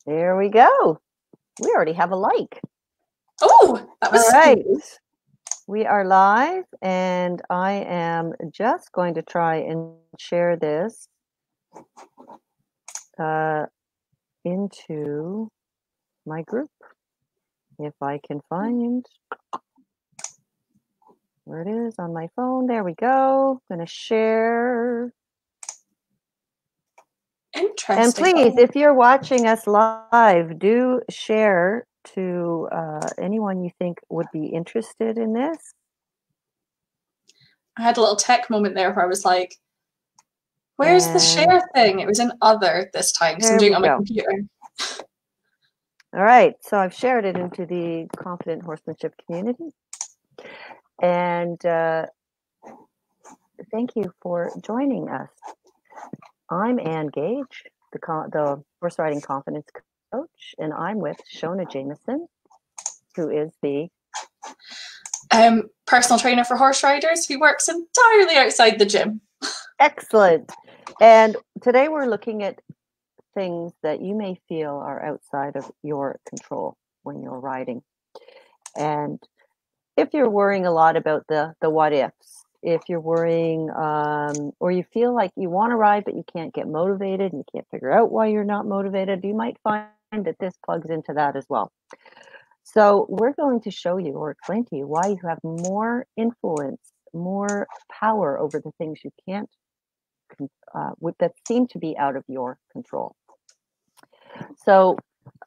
There we go. We already have a like. Oh, that was all right. smooth. We are live, and I am just going to try and share this into my group. If I can find where it is on my phone. There we go. I'm going to share. Interesting. And please, if you're watching us live, do share to anyone you think would be interested in this. I had a little tech moment there where I was like, where's the share thing? It was in other this time, so I'm doing it on my computer. All right, so I've shared it into the Confident Horsemanship community. And thank you for joining us. I'm Ann Gage, the horse riding confidence coach, and I'm with Shona Jameson, who is the personal trainer for horse riders who works entirely outside the gym. Excellent. And today we're looking at things that you may feel are outside of your control when you're riding. And if you're worrying a lot about the what ifs, if you're worrying or you feel like you want to ride but you can't get motivated and you can't figure out why you're not motivated, you might find that this plugs into that as well. So we're going to show you or explain to you why you have more influence, more power over the things you can't, that seem to be out of your control. So,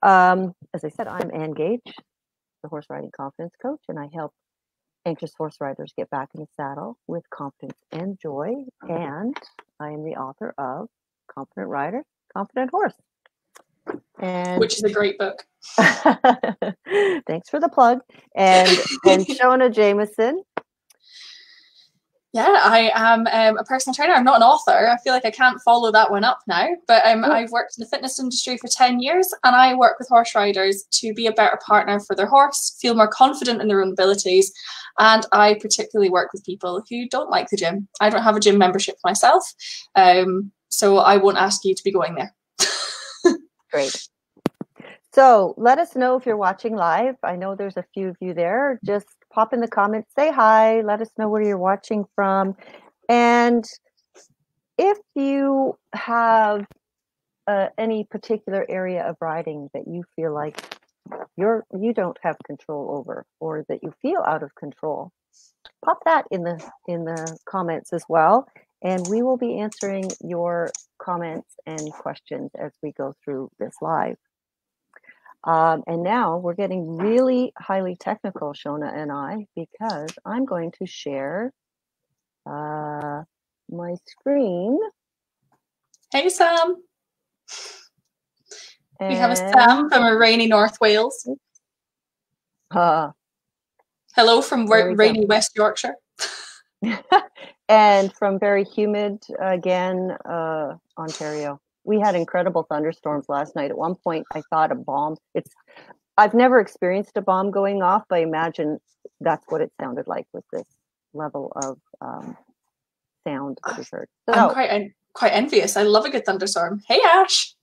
as I said, I'm Ann Gage, the horse riding confidence coach, and I help anxious horse riders get back in the saddle with confidence and joy. And I am the author of Confident Rider, Confident Horse. And which is a great book. Thanks for the plug. And Shona Jameson. Yeah, I am a personal trainer. I'm not an author. I feel like I can't follow that one up now. But I've worked in the fitness industry for 10 years, and I work with horse riders to be a better partner for their horse, feel more confident in their own abilities. And I particularly work with people who don't like the gym. I don't have a gym membership myself, so I won't ask you to be going there. Great. So let us know if you're watching live. I know there's a few of you there. Just pop in the comments, say hi, let us know where you're watching from. And if you have any particular area of riding that you feel like you don't have control over, or that you feel out of control, pop that in the comments as well. And we will be answering your comments and questions as we go through this live. And now we're getting really highly technical, Shona and I, because I'm going to share my screen. Hey, Sam. We have a Sam from a rainy North Wales. Hello from rainy West Yorkshire. And from very humid, again, Ontario. We had incredible thunderstorms last night. At one point, I thought a bomb. I've never experienced a bomb going off, but I imagine that's what it sounded like with this level of sound that we heard. So, I'm quite envious. I love a good thunderstorm. Hey, Ash.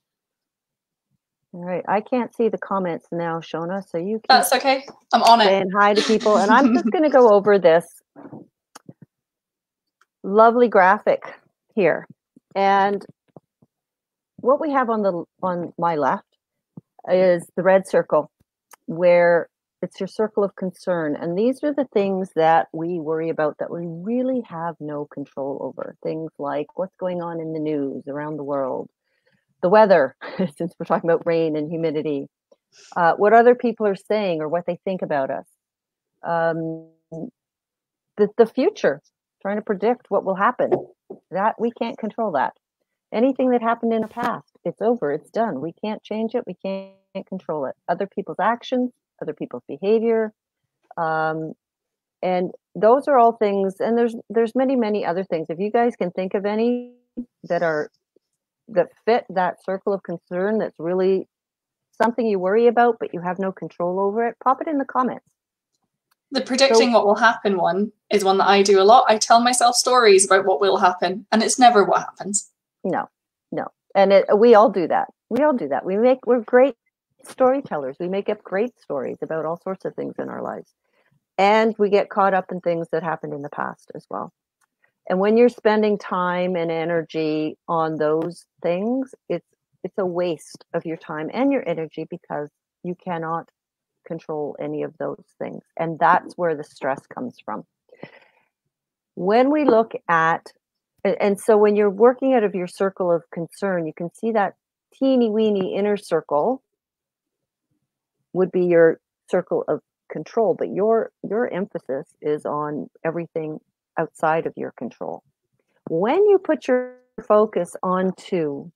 All right, I can't see the comments now, Shona, so you can. That's okay. I'm on it. Saying hi to people, and I'm just going to go over this lovely graphic here, and what we have on my left is the red circle, where it's your circle of concern. And these are the things that we worry about that we really have no control over. Things like what's going on in the news around the world, the weather, since we're talking about rain and humidity, what other people are saying or what they think about us, the future, trying to predict what will happen. That we can't control that. Anything that happened in the past, it's over, it's done. We can't change it. We can't control it. Other people's actions, other people's behavior. And those are all things. And there's many, many other things. If you guys can think of any that fit that circle of concern, that's really something you worry about, but you have no control over it, pop it in the comments. The predicting what will happen one is one that I do a lot. I tell myself stories about what will happen, and it's never what happens. No. And we all do that. We're great storytellers. We make up great stories about all sorts of things in our lives. And we get caught up in things that happened in the past as well. And when you're spending time and energy on those things, it's a waste of your time and your energy because you cannot control any of those things. And that's where the stress comes from. When we look at, and so when you're working out of your circle of concern, you can see that teeny weeny inner circle would be your circle of control, but your emphasis is on everything outside of your control. When you put your focus onto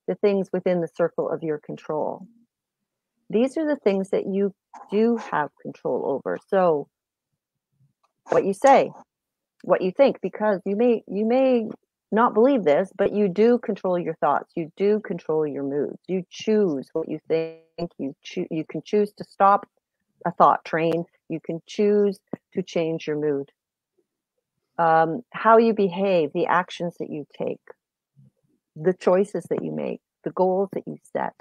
the things within the circle of your control, these are the things that you do have control over. So what you say, what you think, because you may not believe this, but you do control your thoughts. You do control your moods. You choose what you think. You can choose to stop a thought train. You can choose to change your mood. How you behave, the actions that you take, the choices that you make, the goals that you set,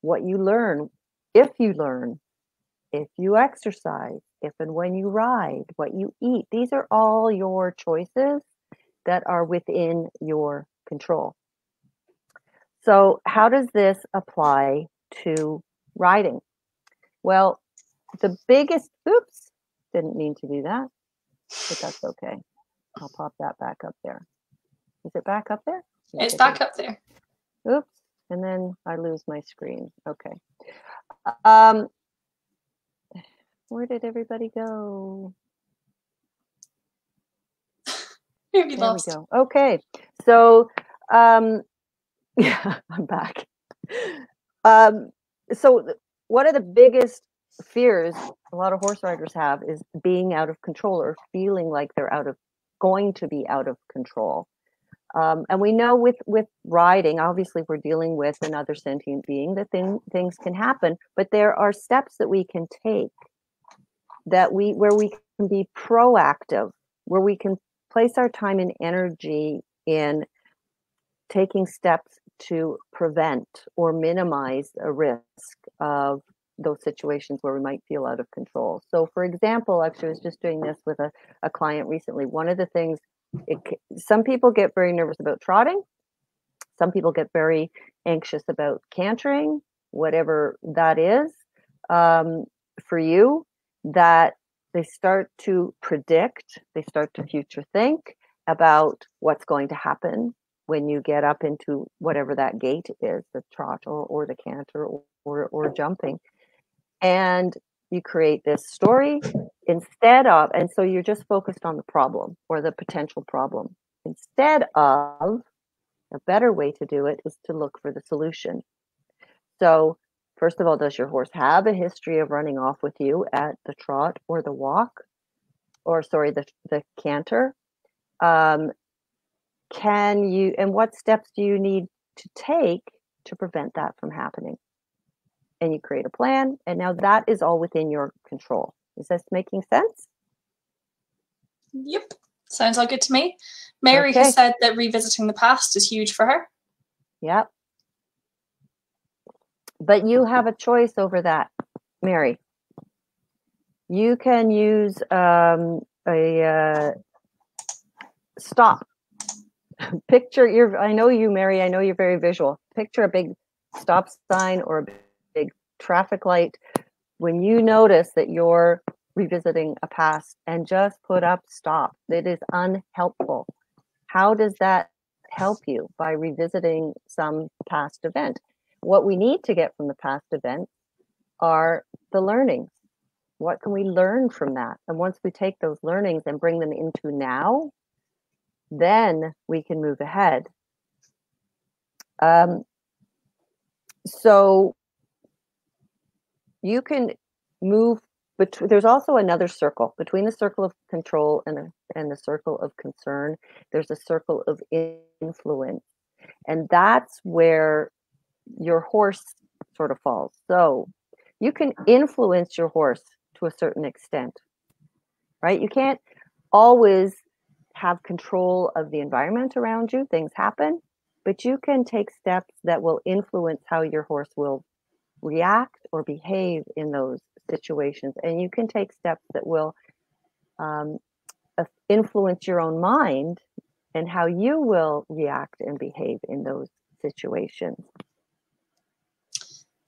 what you learn, if you exercise, if and when you ride, what you eat. These are all your choices that are within your control. So how does this apply to riding? Well, the biggest, oops, didn't mean to do that, but that's okay. I'll pop that back up there. Is it back up there? It's back up there. Oops, and then I lose my screen. Okay. Where did everybody go? Maybe There lost. we go. Okay. So, yeah, I'm back. So one of the biggest fears a lot of horse riders have is being out of control or feeling like they're going to be out of control. And we know with riding, obviously we're dealing with another sentient being, that things can happen, but there are steps that we can take where we can be proactive, where we can place our time and energy in taking steps to prevent or minimize a risk of those situations where we might feel out of control. So for example, actually I was just doing this with a client recently. One of the things, some people get very nervous about trotting. Some people get very anxious about cantering, whatever that is for you, that they start to predict, they start to future think about what's going to happen when you get up into whatever that gait is, the trot or the canter or jumping. And you create this story instead of, and so you're just focused on the problem or the potential problem. Instead of, a better way to do it is to look for the solution. So first of all, does your horse have a history of running off with you at the trot or the walk, or sorry, the canter? And what steps do you need to take to prevent that from happening? And you create a plan, and now that is all within your control. Is this making sense? Yep, sounds all good to me. Mary has said that revisiting the past is huge for her. Yep. But you have a choice over that, Mary. You can use a stop. Picture I know you, Mary, I know you're very visual. Picture a big stop sign or a big traffic light when you notice that you're revisiting a past, and just put up stop. It is unhelpful. How does that help you? By revisiting some past event. What we need to get from the past event are the learnings. What can we learn from that? And once we take those learnings and bring them into now, then we can move ahead. So you can move between. There's also another circle between the circle of control and the circle of concern. There's a circle of influence, and that's where your horse sort of falls. So you can influence your horse to a certain extent, right? You can't always have control of the environment around you. Things happen, but you can take steps that will influence how your horse will react or behave in those situations. And you can take steps that will influence your own mind and how you will react and behave in those situations.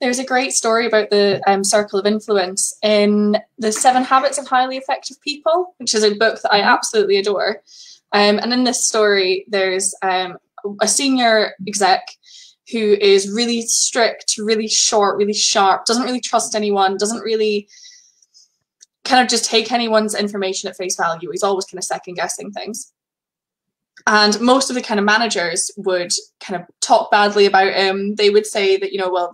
There's a great story about the circle of influence in The 7 Habits of Highly Effective People, which is a book that I absolutely adore. And in this story, there's a senior exec who is really strict, really short, really sharp, doesn't really trust anyone, doesn't really kind of just take anyone's information at face value. He's always kind of second guessing things. And most of the kind of managers would kind of talk badly about him. They would say that, you know, well,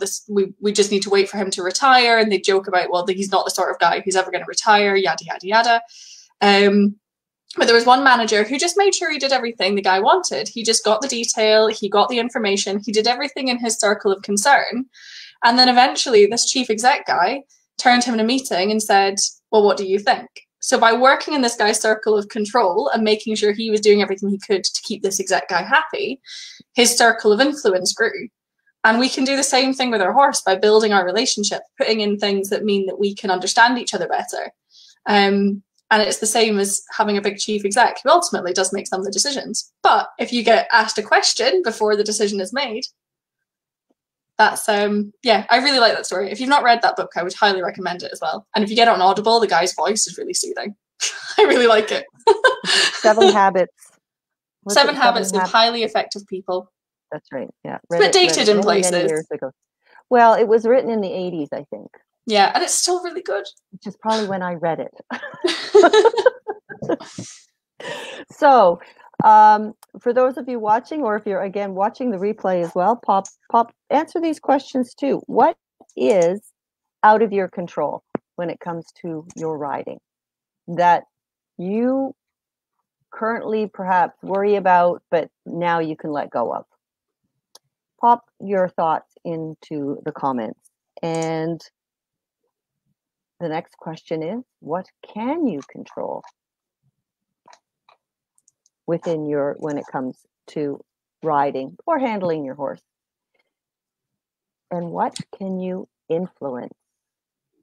we just need to wait for him to retire. And they joke about, well, he's not the sort of guy who's ever going to retire, yada, yada, yada. But there was one manager who just made sure he did everything the guy wanted. He just got the detail, he got the information, he did everything in his circle of concern. And then eventually this chief exec guy turned him in a meeting and said, well, what do you think? So by working in this guy's circle of control and making sure he was doing everything he could to keep this exec guy happy, his circle of influence grew. And we can do the same thing with our horse by building our relationship, putting in things that mean that we can understand each other better. And it's the same as having a big chief exec who ultimately does make some of the decisions. But if you get asked a question before the decision is made, that's, yeah, I really like that story. If you've not read that book, I would highly recommend it as well. And if you get it on Audible, the guy's voice is really soothing. I really like it. 7 Habits. 7 Habits of Highly Effective People. That's right, yeah. It's a bit dated in places. Many years ago. Well, it was written in the 80s, I think. Yeah, and it's still really good. Which is probably when I read it. So, for those of you watching, or if you're again watching the replay as well, pop answer these questions too. What is out of your control when it comes to your riding that you currently perhaps worry about, but now you can let go of? Pop your thoughts into the comments. And the next question is, what can you control within when it comes to riding or handling your horse? And what can you influence?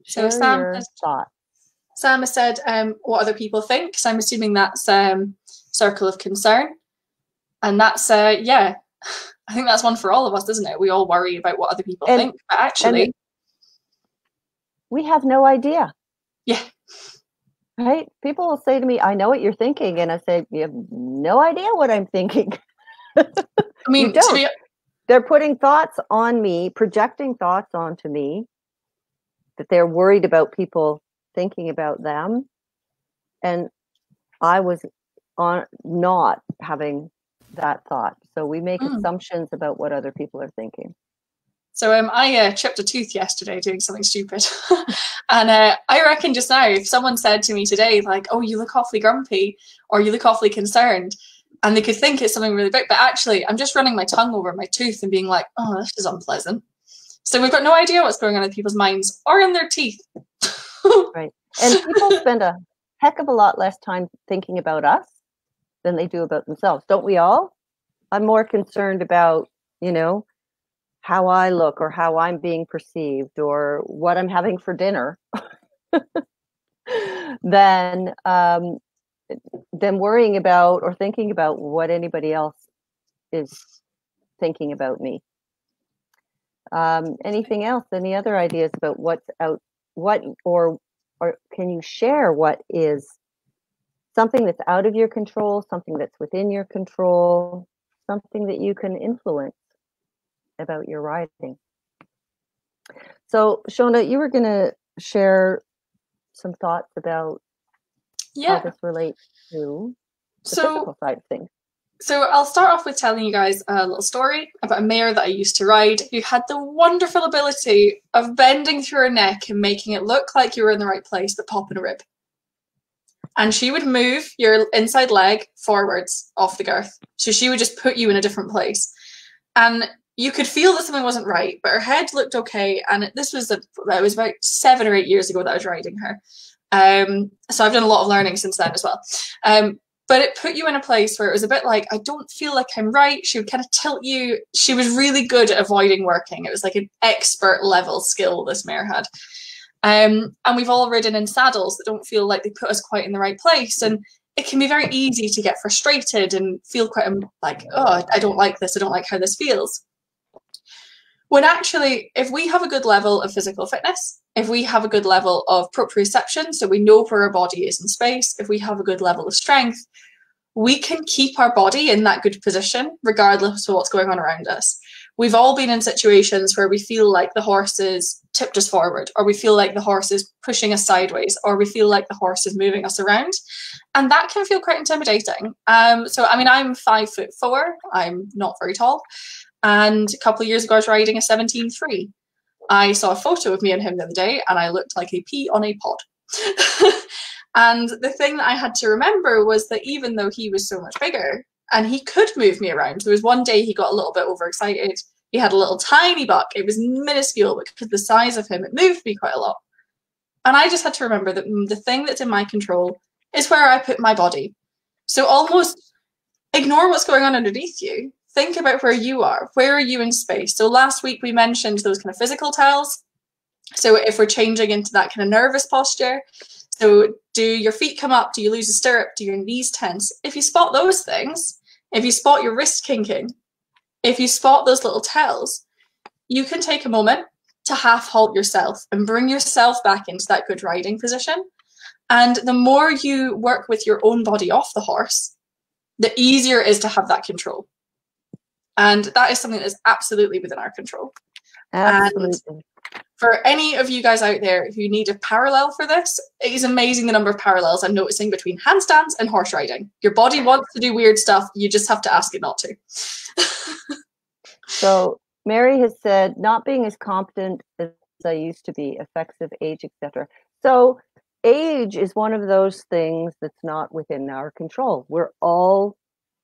So Sam has said what other people think. So I'm assuming that's circle of concern. And that's, yeah, I think that's one for all of us, isn't it? We all worry about what other people think. But actually, we have no idea. Yeah. Right? People will say to me, I know what you're thinking. And I say, you have no idea what I'm thinking. I mean, they're putting thoughts on me, projecting thoughts onto me that they're worried about people thinking about them. And I was not having that thought. So we make assumptions about what other people are thinking. So I chipped a tooth yesterday doing something stupid. And I reckon just now, if someone said to me today, like, oh, you look awfully grumpy or you look awfully concerned, and they could think it's something really big, but actually I'm just running my tongue over my tooth and being like, oh, this is unpleasant. So we've got no idea what's going on in people's minds or in their teeth. Right. And people spend a heck of a lot less time thinking about us than they do about themselves. Don't we all? I'm more concerned about, you know, how I look or how I'm being perceived or what I'm having for dinner than worrying about or thinking about what anybody else is thinking about me. Anything else? Any other ideas about what's out? What or can you share what is something that's out of your control, something that's within your control, something that you can influence about your riding? So, Shona, you were going to share some thoughts about how this relates to the physical side of things. So I'll start off with telling you guys a little story about a mare that I used to ride who had the wonderful ability of bending through her neck and making it look like you were in the right place but popping a rib. And she would move your inside leg forwards off the girth. So she would just put you in a different place. And you could feel that something wasn't right, but her head looked okay. And it was about 7 or 8 years ago that I was riding her. So I've done a lot of learning since then as well. But it put you in a place where it was a bit like, I don't feel like I'm right. She would kind of tilt you. She was really good at avoiding working. It was like an expert level skill this mare had. And we've all ridden in saddles that don't feel like they put us quite in the right place. And it can be very easy to get frustrated and feel quite like, oh, I don't like this. I don't like how this feels. When actually, if we have a good level of physical fitness, if we have a good level of proprioception, so we know where our body is in space, if we have a good level of strength, we can keep our body in that good position regardless of what's going on around us. We've all been in situations where we feel like the horse is tipped us forward, or we feel like the horse is pushing us sideways, or we feel like the horse is moving us around. And that can feel quite intimidating. So, I mean, I'm 5'4". I'm not very tall. And a couple of years ago, I was riding a 17.3. I saw a photo of me and him the other day, and I looked like a pea on a pod. And the thing that I had to remember was that even though he was so much bigger, and he could move me around, there was one day he got a little bit overexcited. He had a little tiny buck. It was minuscule, but because of the size of him, it moved me quite a lot. And I just had to remember that the thing that's in my control is where I put my body. So almost ignore what's going on underneath you. Think about where you are. Where are you in space? So last week we mentioned those kind of physical tells. So if we're changing into that kind of nervous posture, so do your feet come up? Do you lose a stirrup? Do your knees tense? If you spot those things, if you spot your wrist kinking, if you spot those little tells, you can take a moment to half halt yourself and bring yourself back into that good riding position. And the more you work with your own body off the horse, the easier it is to have that control. And that is something that is absolutely within our control. Absolutely. And for any of you guys out there who need a parallel for this, it is amazing the number of parallels I'm noticing between handstands and horse riding. Your body wants to do weird stuff. You just have to ask it not to. So Mary has said, not being as competent as I used to be, effects of age, etc. So age is one of those things that's not within our control. We're all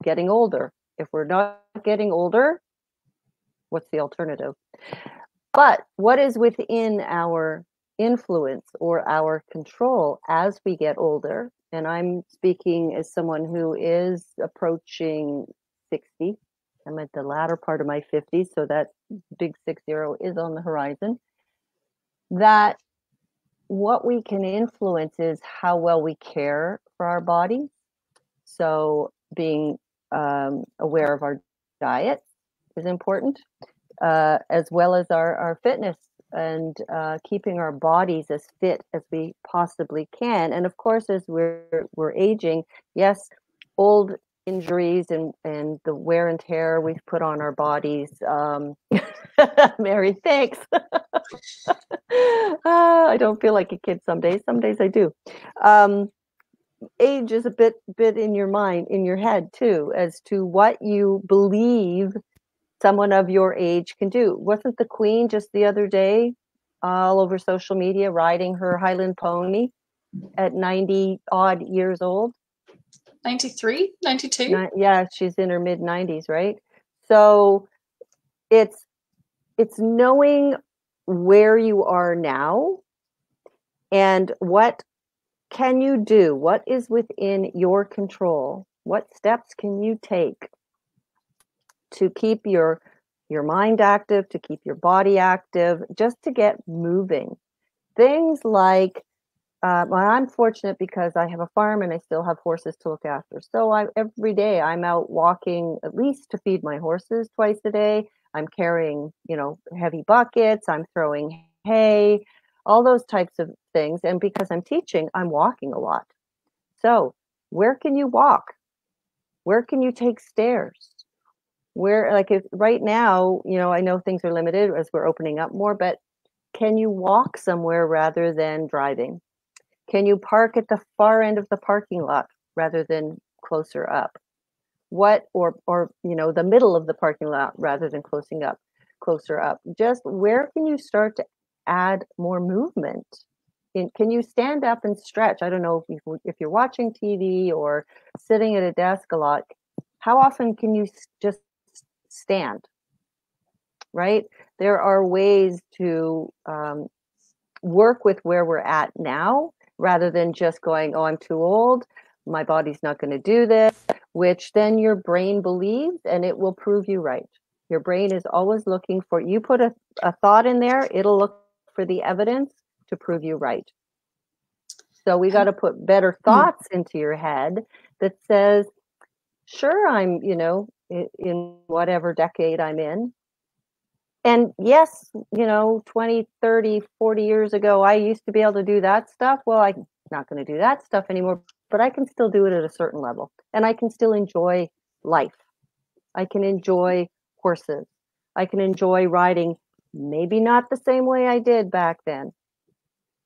getting older. If we're not getting older, what's the alternative? But what is within our influence or our control as we get older? And I'm speaking as someone who is approaching 60. I'm at the latter part of my 50s, so that big 60 is on the horizon. That what we can influence is how well we care for our body. So being aware of our diet is important, as well as our fitness and keeping our bodies as fit as we possibly can. And of course, as we're aging, yes, old injuries and the wear and tear we've put on our bodies. Mary, thanks. I don't feel like a kid some days. Some days I do. Age is a bit in your mind, in your head too, as to what you believe someone of your age can do. Wasn't the Queen just the other day all over social media riding her Highland pony at 90 odd years old? 93, 92? Yeah, she's in her mid 90s, right? So it's knowing where you are now and what can you do? What is within your control? What steps can you take to keep your mind active, to keep your body active, just to get moving? Things like, well, I'm fortunate because I have a farm and I still have horses to look after. So every day I'm out walking at least to feed my horses twice a day. I'm carrying, heavy buckets. I'm throwing hay, all those types of things. And because I'm teaching, I'm walking a lot. So where can you walk? Where can you take stairs? Where, like, if right now, I know things are limited as we're opening up more, but can you walk somewhere rather than driving? Can you park at the far end of the parking lot rather than closer up? What, or the middle of the parking lot rather than closer up? Just where can you start to add more movement? Can you stand up and stretch? I don't know if you're watching TV or sitting at a desk a lot. How often can you just stand? Right? There are ways to work with where we're at now rather than just going, oh, I'm too old. my body's not going to do this, which then your brain believes, and it will prove you right. Your brain is always looking for, you put a thought in there, it'll look for the evidence to prove you right. So we got to put better thoughts into your head that says, sure, I'm, in whatever decade I'm in. And yes, 20, 30, 40 years ago, I used to be able to do that stuff. Well, I'm not going to do that stuff anymore, but I can still do it at a certain level. And I can still enjoy life. I can enjoy horses. I can enjoy riding, maybe not the same way I did back then,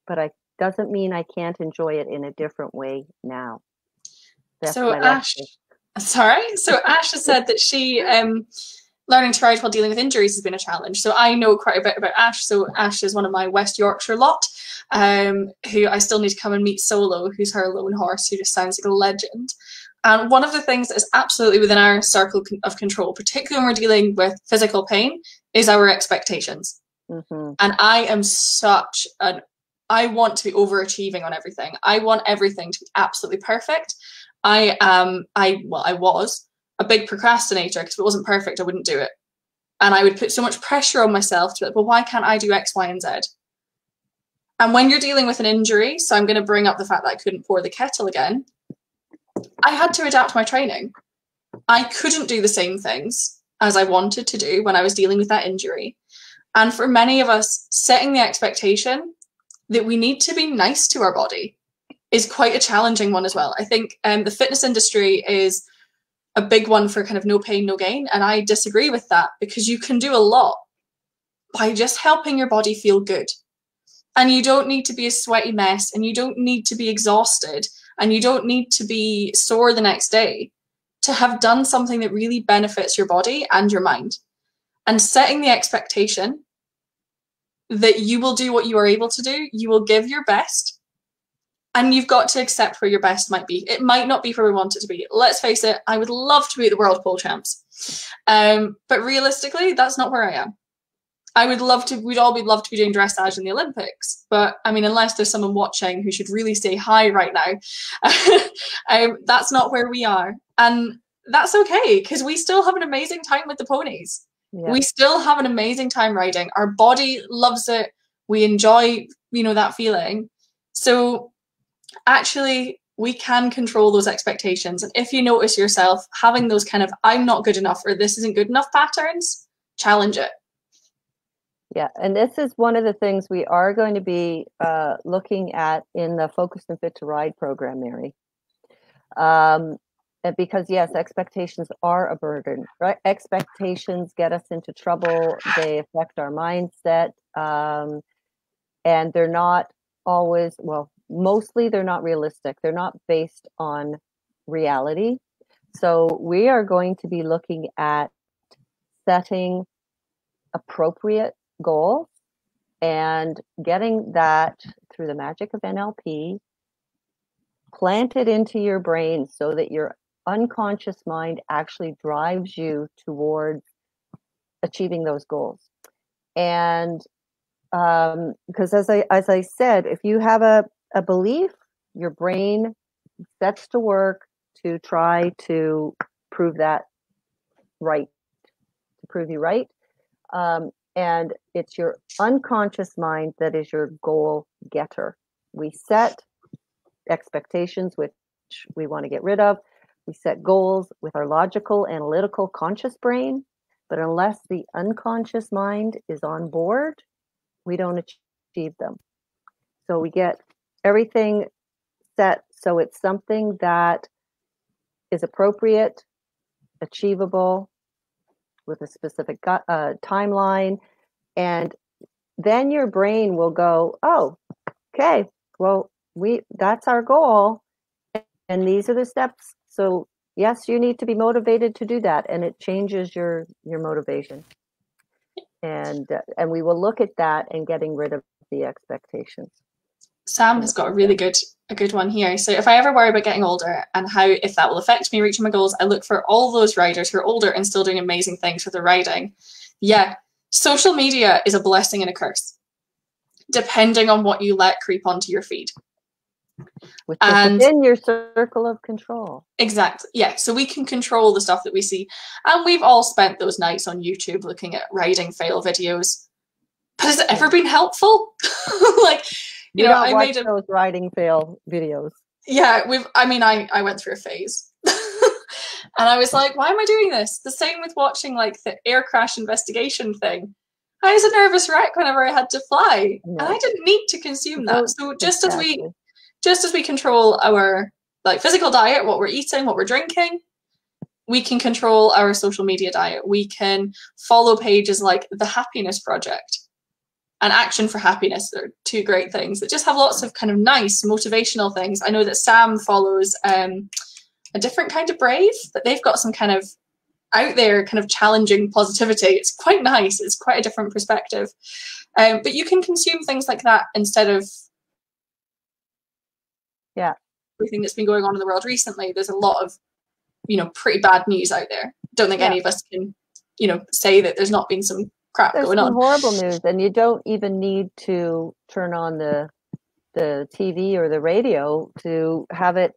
but it doesn't mean I can't enjoy it in a different way now. That's so Ash has said that she learning to ride while dealing with injuries has been a challenge. So I know quite a bit about Ash. So Ash is one of my West Yorkshire lot, who I still need to come and meet solo, who's her lone horse, who just sounds like a legend. And one of the things that is absolutely within our circle of control, particularly when we're dealing with physical pain, is our expectations. Mm-hmm. And I am I want to be overachieving on everything. I want everything to be absolutely perfect. I was a big procrastinator, because if it wasn't perfect, I wouldn't do it. And I would put so much pressure on myself to be like, well, why can't I do X, Y, and Z? And when you're dealing with an injury, so I'm going to bring up the fact that I couldn't pour the kettle again, I had to adapt my training. I couldn't do the same things as I wanted to do when I was dealing with that injury. And for many of us, setting the expectation that we need to be nice to our body is quite a challenging one as well. I think the fitness industry is a big one for kind of no pain, no gain. And I disagree with that, because you can do a lot by just helping your body feel good. And you don't need to be a sweaty mess, and you don't need to be exhausted, and you don't need to be sore the next day to have done something that really benefits your body and your mind. And setting the expectation that you will do what you are able to do, you will give your best, and you've got to accept where your best might be. It might not be where we want it to be. Let's face it, I would love to be at the World Pole Champs. But realistically, that's not where I am. We'd all love to be doing dressage in the Olympics. But I mean, unless there's someone watching who should really stay high right now, that's not where we are. And that's okay, because we still have an amazing time with the ponies. Yeah. We still have an amazing time riding. Our body loves it. We enjoy, that feeling. So actually, we can control those expectations. And if you notice yourself having those kind of I'm not good enough or this isn't good enough patterns, challenge it. Yeah, and this is one of the things we are going to be looking at in the Focused and Fit to Ride program, Mary. Because yes, expectations are a burden, right? Expectations get us into trouble. They affect our mindset, and they're not always, mostly they're not realistic. They're not based on reality. So we are going to be looking at setting appropriate goals and getting that through the magic of NLP planted into your brain so that your unconscious mind actually drives you towards achieving those goals. And because as I said, if you have a belief, your brain sets to work to try to prove that right, to prove you right. And it's your unconscious mind that is your goal getter. We set expectations, which we want to get rid of. We set goals with our logical, analytical, conscious brain. But unless the unconscious mind is on board, we don't achieve them. So we get everything set so it's something that is appropriate, achievable, with a specific timeline, and then your brain will go, oh, okay, well, that's our goal, and these are the steps. So yes, you need to be motivated to do that, and it changes your motivation. And we will look at that and getting rid of the expectations. Sam has got a good one here. So if I ever worry about getting older and if that will affect me reaching my goals, I look for all those riders who are older and still doing amazing things with their riding. Yeah, social media is a blessing and a curse, depending on what you let creep onto your feed. Which is within your circle of control. Exactly. Yeah. So we can control the stuff that we see. And we've all spent those nights on YouTube looking at riding fail videos. But has it ever been helpful? Like, I made those riding fail videos. Yeah, I went through a phase. And I was like, why am I doing this? The same with watching like the air crash investigation thing. I was a nervous wreck whenever I had to fly. And I didn't need to consume that. So just as we control our like physical diet, what we're eating, what we're drinking, we can control our social media diet. We can follow pages like the Happiness Project and Action for Happiness. They're two great things that just have lots of kind of nice motivational things. I know that Sam follows a different kind of brave, that they've got some kind of out there kind of challenging positivity. It's quite nice. It's quite a different perspective. But you can consume things like that instead of everything that's been going on in the world recently. There's a lot of, pretty bad news out there. Don't think any of us can, say that there's not been some crap going on. Horrible news, and you don't even need to turn on the TV or the radio to have it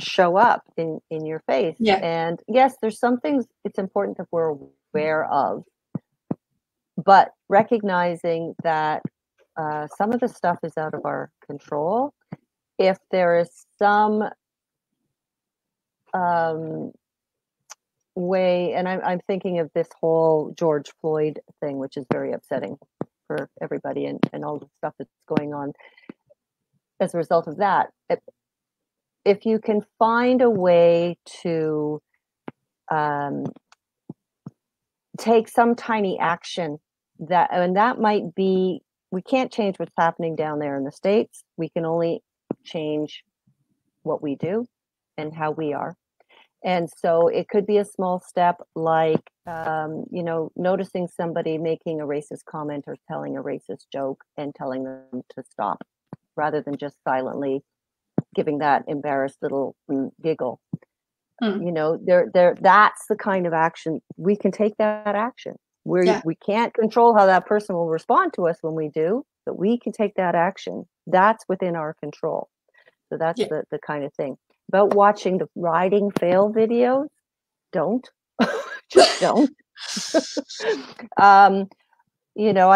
show up in your face. And yes, there's some things it's important that we're aware of, but recognizing that some of the stuff is out of our control. If there is some way, and I'm thinking of this whole George Floyd thing, which is very upsetting for everybody, and all the stuff that's going on as a result of that. If you can find a way to take some tiny action, and that might be, we can't change what's happening down there in the States. We can only change what we do and how we are. And so it could be a small step like, noticing somebody making a racist comment or telling a racist joke and telling them to stop, rather than just silently giving that embarrassed little giggle. That's the kind of action we can take. That action we can't control how that person will respond to us when we do, but we can take that action. That's within our control. So that's the kind of thing. About watching the riding fail videos, don't. Just don't. I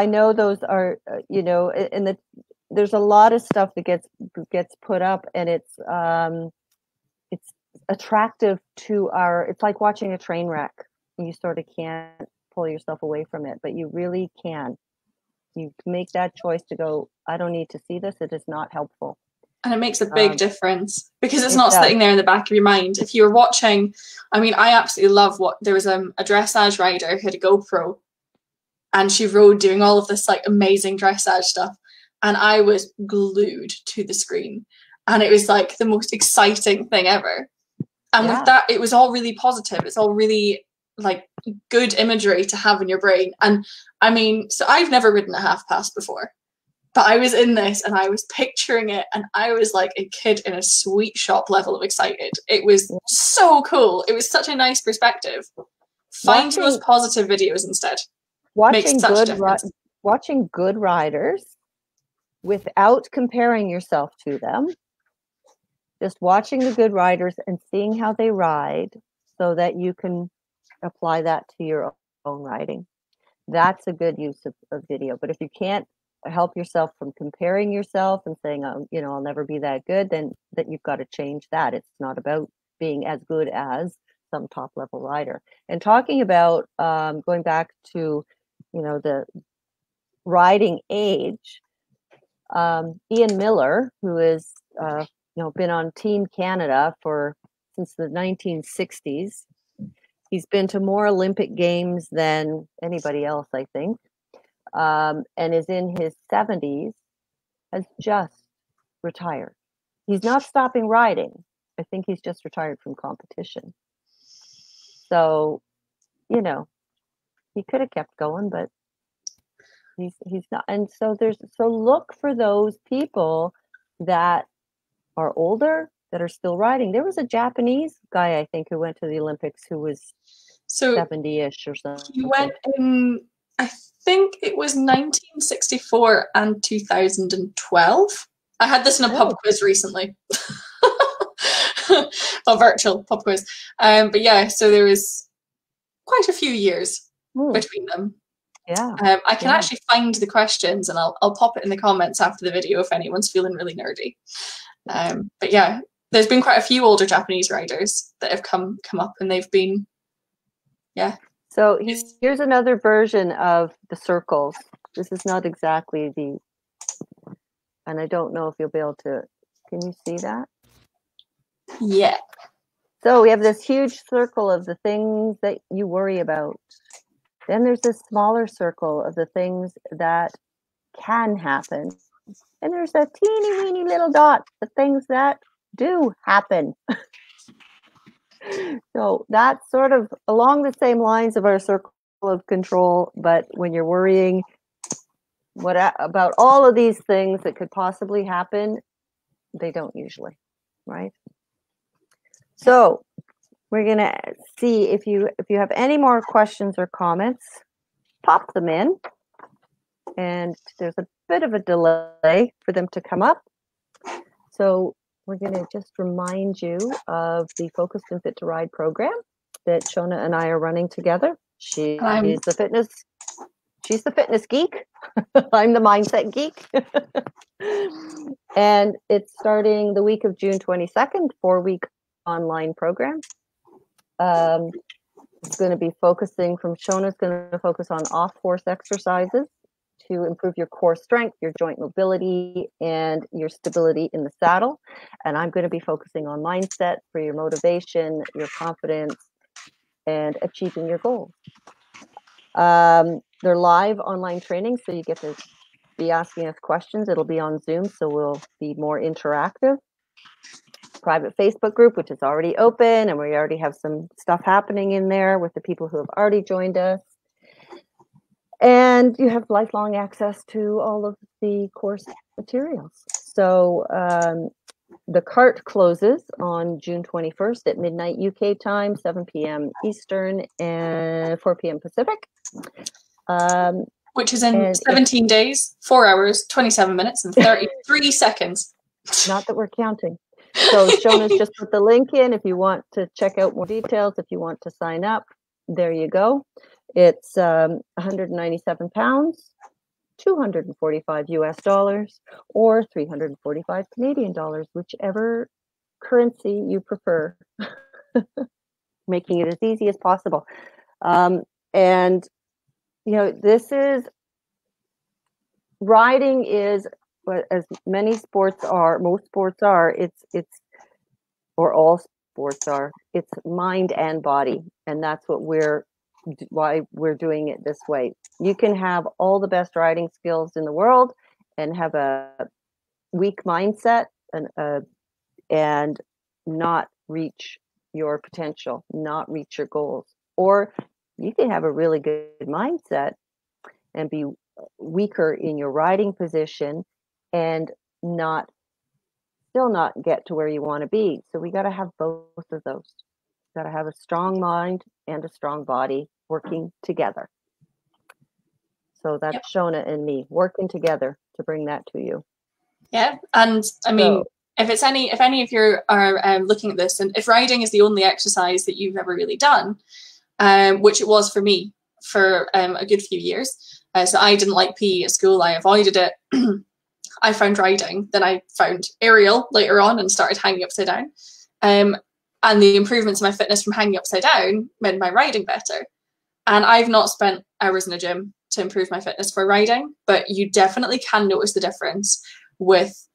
know those are, and there's a lot of stuff that gets put up, and it's attractive to it's like watching a train wreck. You sort of can't pull yourself away from it, but you really can. You make that choice to go, I don't need to see this. It is not helpful. And it makes a big difference, because it's not sitting there in the back of your mind. If you're watching, I absolutely love there was a dressage rider who had a GoPro, and she rode doing all of this like amazing dressage stuff. And I was glued to the screen, and it was like the most exciting thing ever. And with that, it was all really positive. It's all really like good imagery to have in your brain. And so I've never ridden a half past before, but I was in this and I was picturing it, and I was like a kid in a sweet shop level of excited. It was so cool. It was such a nice perspective. Find those positive videos instead. Watching good riders without comparing yourself to them. Just watching the good riders and seeing how they ride so that you can apply that to your own riding. That's a good use of video. But if you can't help yourself from comparing yourself and saying, I'll never be that good, then that you've got to change that. It's not about being as good as some top level rider. And talking about going back to, the riding age, Ian Miller, who is been on Team Canada since the 1960s. He's been to more Olympic Games than anybody else, I think, and is in his 70s, has just retired. He's not stopping riding. I think he's just retired from competition. So, he could have kept going, but he's not. And so look for those people that are older that are still riding. There was a Japanese guy, I think, who went to the Olympics who was 70-ish or something. He went in, I think it was 1964 and 2012. I had this in a pub quiz recently. A virtual pub quiz. But yeah, so there was quite a few years between them. Yeah. I can actually find the questions, and I'll pop it in the comments after the video if anyone's feeling really nerdy. But yeah, there's been quite a few older Japanese riders that have come up, and they've been, yeah. So here's another version of the circles. This is not exactly and I don't know if you'll be able to, can you see that? Yeah. So we have this huge circle of the things that you worry about. Then there's this smaller circle of the things that can happen. And there's a teeny weeny little dot, the things that do happen. So that's sort of along the same lines of our circle of control, but when you're worrying about all of these things that could possibly happen, they don't usually, right? So we're gonna see if you have any more questions or comments, pop them in. And there's a bit of a delay for them to come up. So we're going to just remind you of the Focused and Fit to Ride program that Shona and I are running together. She's the fitness geek. I'm the mindset geek. And it's starting the week of June 22nd, 4-week online program. It's going to be focusing Shona's going to focus on off-horse exercises to improve your core strength, your joint mobility, and your stability in the saddle. And I'm going to be focusing on mindset for your motivation, your confidence, and achieving your goals. They're live online training, so you get to be asking us questions. It'll be on Zoom, so we'll be more interactive. Private Facebook group, which is already open, and we already have some stuff happening in there with the people who have already joined us. And you have lifelong access to all of the course materials. So the cart closes on June 21st at midnight UK time, 7 p.m. Eastern, and 4 p.m. Pacific. Which is in 17 days, 4 hours, 27 minutes, and 33 seconds. Not that we're counting. So Shona's just put the link in if you want to check out more details, if you want to sign up. There you go. It's 197 pounds, 245 US dollars, or 345 Canadian dollars, whichever currency you prefer, making it as easy as possible. And, you know, riding is, as many sports are, most sports are, or all sports are, it's mind and body. And that's why we're doing it this way. You can have all the best riding skills in the world and have a weak mindset and not reach your potential, not reach your goals. Or you can have a really good mindset and be weaker in your riding position and still not get to where you want to be. So we got to have both of those. Got to have a strong mind and a strong body working together. So that's Shona and me working together to bring that to you. Yeah, and I mean, if any of you are looking at this, and if riding is the only exercise that you've ever really done, which it was for me for a good few years. So I didn't like PE at school. I avoided it. I found riding. Then I found aerial later on and started hanging upside down. And the improvements in my fitness from hanging upside down made my riding better. And I've not spent hours in a gym to improve my fitness for riding, but you definitely can notice the difference with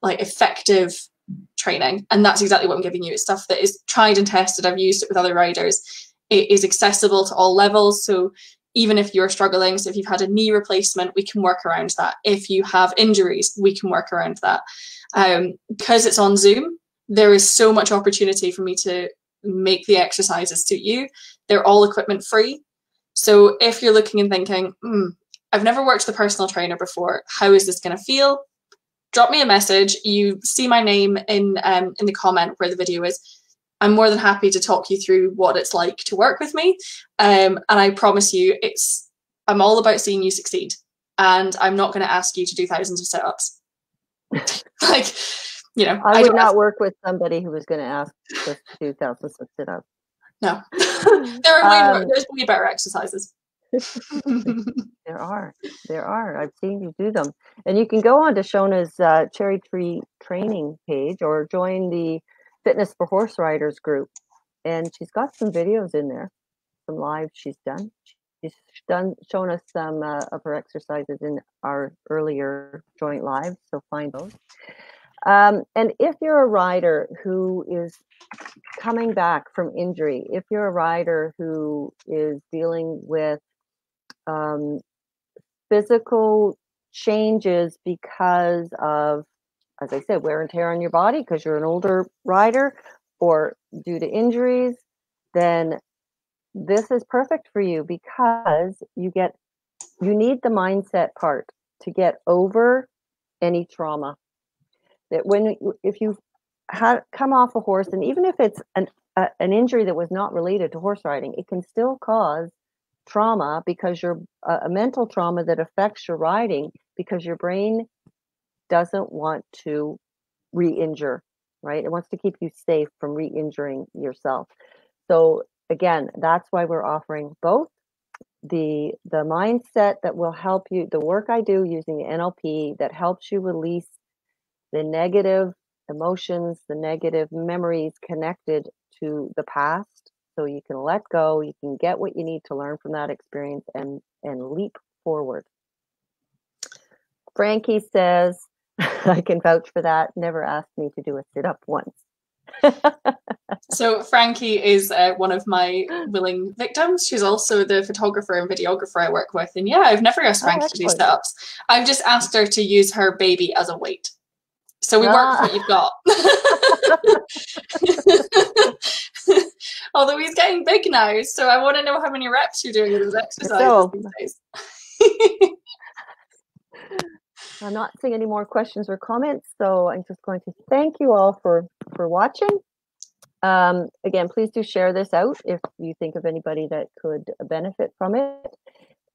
like effective training. And that's exactly what I'm giving you. It's stuff that is tried and tested. I've used it with other riders. It is accessible to all levels. So even if you're struggling, so if you've had a knee replacement, we can work around that. If you have injuries, we can work around that. Because it's on Zoom, there is so much opportunity for me to make the exercises suit you. They're all equipment free. So if you're looking and thinking, I've never worked with a personal trainer before, how is this going to feel? Drop me a message. You see my name in the comment where the video is. I'm more than happy to talk you through what it's like to work with me. And I promise you, I'm all about seeing you succeed. And I'm not going to ask you to do thousands of sit-ups. Like, you know, I would not work with somebody who was going to ask us to do thousands of sit-ups. No. There's way better exercises. There are. I've seen you do them. And you can go on to Shona's Cherry Tree training page or join the Fitness for Horse Riders group. And she's got some videos in there, some lives she's done. She's shown us some of her exercises in our earlier joint lives, so find those. And if you're a rider who is coming back from injury, if you're a rider who is dealing with physical changes because of, as I said, wear and tear on your body because you're an older rider or due to injuries, then this is perfect for you because you need the mindset part to get over any trauma. That if you come off a horse, and even if it's an injury that was not related to horse riding, it can still cause trauma because you're a mental trauma that affects your riding because your brain doesn't want to re-injure, right? It wants to keep you safe from re-injuring yourself. So again, that's why we're offering both the mindset that will help you, the work I do using the NLP that helps you release the negative emotions, the negative memories connected to the past, so you can let go, you can get what you need to learn from that experience and leap forward. Frankie says, I can vouch for that, never asked me to do a sit-up once. So Frankie is one of my willing victims. She's also the photographer and videographer I work with. And yeah, I've never asked Frankie to do sit-ups. I've just asked her to use her baby as a weight. So we work with what you've got. Although he's getting big now, so I want to know how many reps you're doing with his exercises these days. I'm not seeing any more questions or comments, so I'm just going to thank you all for watching. Again, please do share this out if you think of anybody that could benefit from it.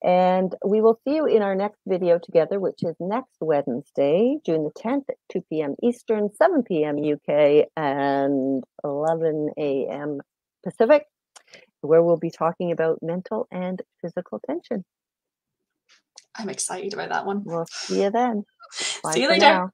And we will see you in our next video together, which is next Wednesday, June the 10th at 2 p.m. Eastern, 7 p.m. UK, and 11 a.m. Pacific, where we'll be talking about mental and physical tension. I'm excited about that one. We'll see you then. Bye See you for later. now.